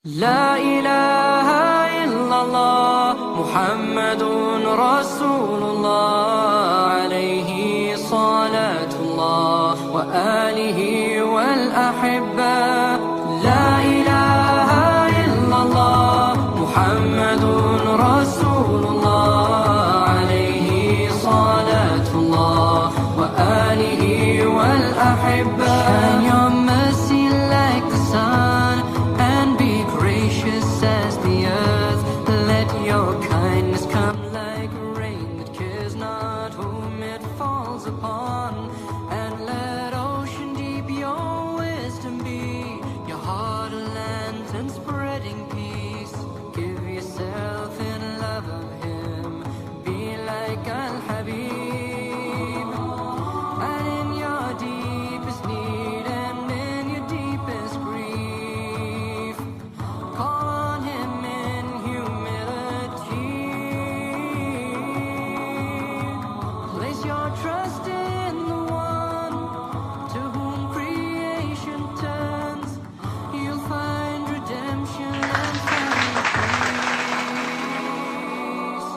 لا إله إلا الله محمد رسول الله عليه صلاة الله وآله والأحبة لا إله إلا الله محمد رسول الله عليه صلاة الله وآله والأحبة Shine your mercy like the sun and be gracious as the earth. Let your kindness come like rain that cares not whom it falls upon. And let ocean deep your wisdom be, your heart a lantern spreading peace. Give yourself in love of him, be like Al-Habib. And in your deepest need and in your deepest grief, call on him in humility. Place your trust in the one to whom creation turns. You'll find redemption and find peace.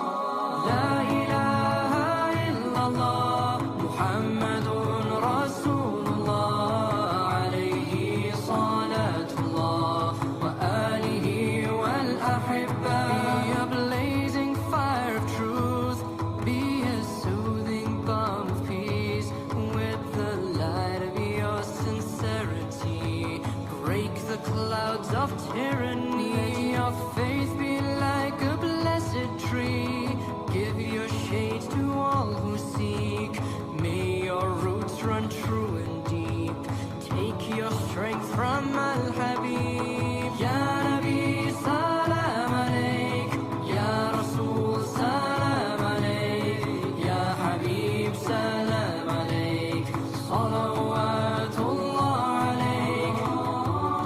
La ilaha illallah Muhammadun Rasulullah alayhi salatullah wa alihi wal ahibba. Be a blazing fire of truth, be a soothing balm of peace. With the light of your sincerity, break the clouds of tyranny. Let your faith be like a blessed tree, give your shade to all who seek. May your roots run true and deep, take your strength from Al-Habib. Ya Nabi salam alaik, Ya Rasul salam alaik, Ya Habib salam alaik, salawatullah alaik.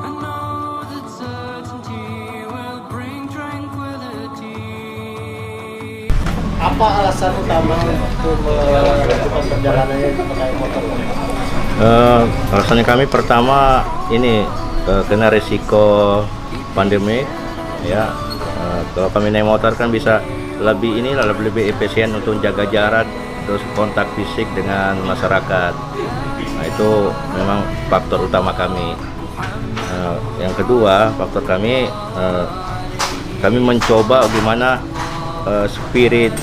I know that certainty will bring tranquility. Apa alasan utama untuk melakukan perjalanannya pakai motor? Alasannya kami pertama ini kena risiko pandemi ya. Kalau kami naik motor kan bisa lebih lebih efisien untuk jaga jarak, terus kontak fisik dengan masyarakat. Nah, itu memang faktor utama kami. Yang kedua faktor kami mencoba gimana spirit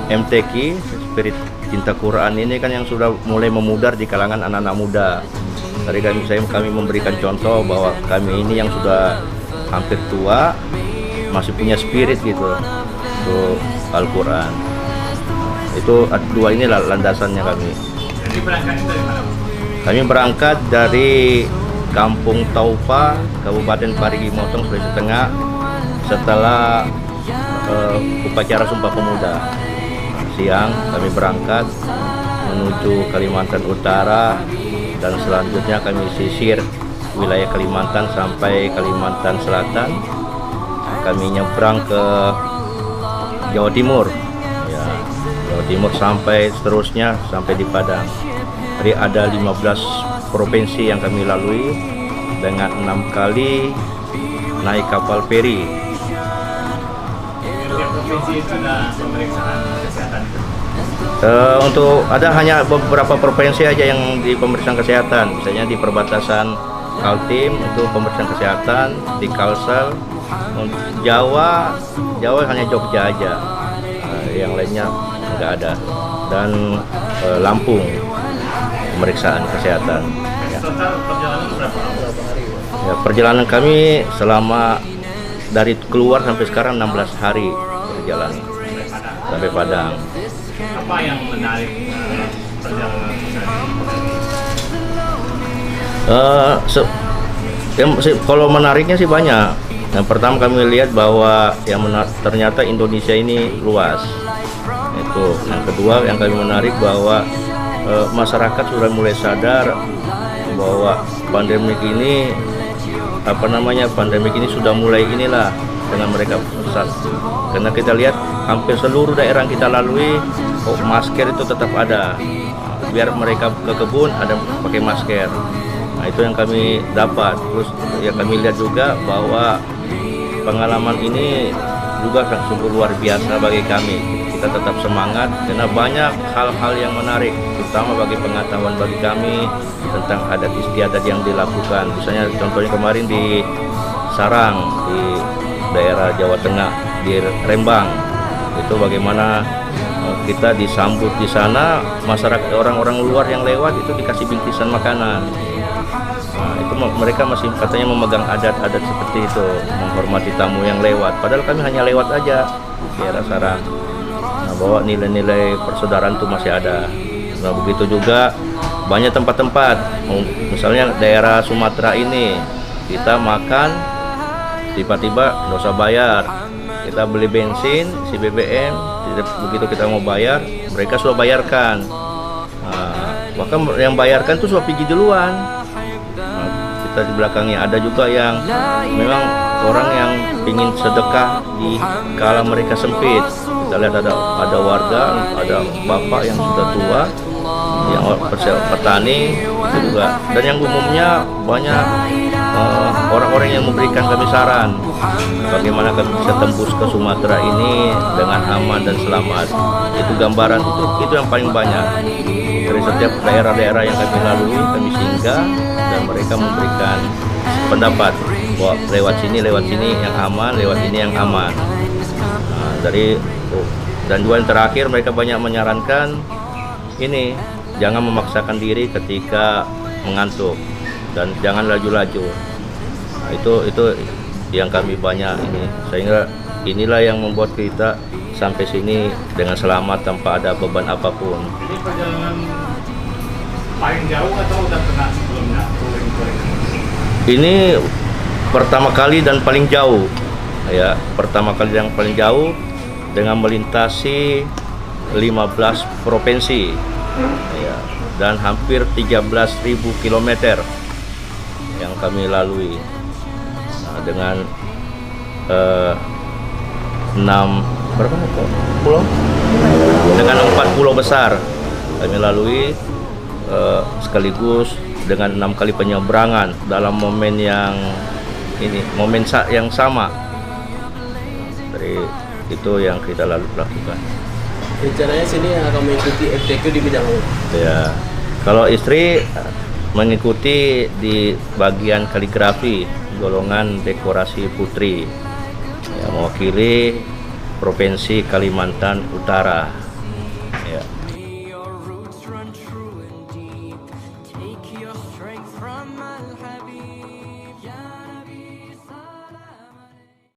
MTQ, spirit cinta Quran ini kan yang sudah mulai memudar di kalangan anak-anak muda. Tadi kami memberikan contoh bahwa kami ini yang sudah hampir tua masih punya spirit gitu untuk Al-Quran. Itu dua inilah landasannya kami. Jadi berangkatnya dari mana? Kami berangkat dari Kampung Taufa, Kabupaten Parigi Motong, Sulawesi Tengah, setelah upacara Sumpah Pemuda. Siang kami berangkat menuju Kalimantan Utara dan selanjutnya kami sisir wilayah Kalimantan sampai Kalimantan Selatan. Kami nyebrang ke Jawa Timur, ya, Jawa Timur sampai seterusnya sampai di Padang. Jadi ada 15 provinsi yang kami lalui dengan 6 kali naik kapal feri. Setiap provinsi itu ada pemeriksaan kesehatan. Untuk ada hanya beberapa provinsi aja yang di pemeriksaan kesehatan, misalnya di perbatasan Kaltim itu pemeriksaan kesehatan, di Kalsel. Untuk Jawa hanya Jogja aja, yang lainnya nggak ada, dan Lampung pemeriksaan kesehatan. Ya. Total perjalanan berapa hari? Ya, perjalanan kami selama dari keluar sampai sekarang 16 hari perjalanan sampai Padang. Apa yang menarik perjalanan Kalau menariknya sih banyak. Yang pertama kami lihat bahwa ternyata Indonesia ini luas. Itu. Yang kedua yang kami menarik bahwa masyarakat sudah mulai sadar bahwa pandemik ini sudah mulai dengan mereka pusat. Karena kita lihat hampir seluruh daerah yang kita lalui masker itu tetap ada. Biar mereka ke kebun ada pakai masker. Nah, itu yang kami dapat. Terus ya kami lihat juga bahwa pengalaman ini juga sungguh luar biasa bagi kami. Kita tetap semangat karena banyak hal-hal yang menarik, terutama bagi pengetahuan bagi kami tentang adat istiadat yang dilakukan. Misalnya contohnya kemarin di Sarang, di daerah Jawa Tengah, di Rembang, itu bagaimana kita disambut di sana, masyarakat orang-orang luar yang lewat itu dikasih bingkisan makanan. Nah, itu mereka masih katanya memegang adat-adat seperti itu, menghormati tamu yang lewat. Padahal kami hanya lewat aja di daerah Sarang. Nah, bahwa nilai-nilai persaudaraan itu masih ada. Nah, begitu juga banyak tempat-tempat, misalnya daerah Sumatera ini, kita makan tiba-tiba nggak usah bayar. Kita beli bensin, isi BBM, begitu kita mau bayar, mereka sudah bayarkan. Nah, bahkan yang bayarkan itu sudah pergi duluan. Nah, kita di belakangnya ada juga yang memang orang yang ingin sedekah di kala mereka sempit. Kita lihat ada warga, ada bapak yang sudah tua, yang petani itu juga, dan yang umumnya banyak orang-orang yang memberikan kami saran bagaimana kami bisa tembus ke Sumatera ini dengan aman dan selamat. Itu gambaran itu yang paling banyak dari setiap daerah-daerah yang kami lalui. Kami singgah dan mereka memberikan pendapat bahwa lewat sini yang aman, lewat ini yang aman. Nah, dan juga yang terakhir mereka banyak menyarankan ini, jangan memaksakan diri ketika mengantuk dan jangan laju-laju. Nah, itu yang kami banyak ini, sehingga inilah yang membuat kita sampai sini dengan selamat tanpa ada beban apapun. Ini perjalanan paling jauh atau udah pernah sebelumnya touring-touring? Ini pertama kali dan paling jauh, ya, pertama kali yang paling jauh dengan melintasi 15 provinsi, ya, dan hampir 13.000 km yang kami lalui. Nah, dengan 4 pulau besar kami lalui, sekaligus dengan 6 kali penyeberangan dalam momen yang sama. Dari itu yang kita lakukan. Rencananya sini akan mengikuti FTQ di bidang apa? Ya, kalau istri mengikuti di bagian kaligrafi golongan dekorasi putri, ya, mewakili Provinsi Kalimantan Utara.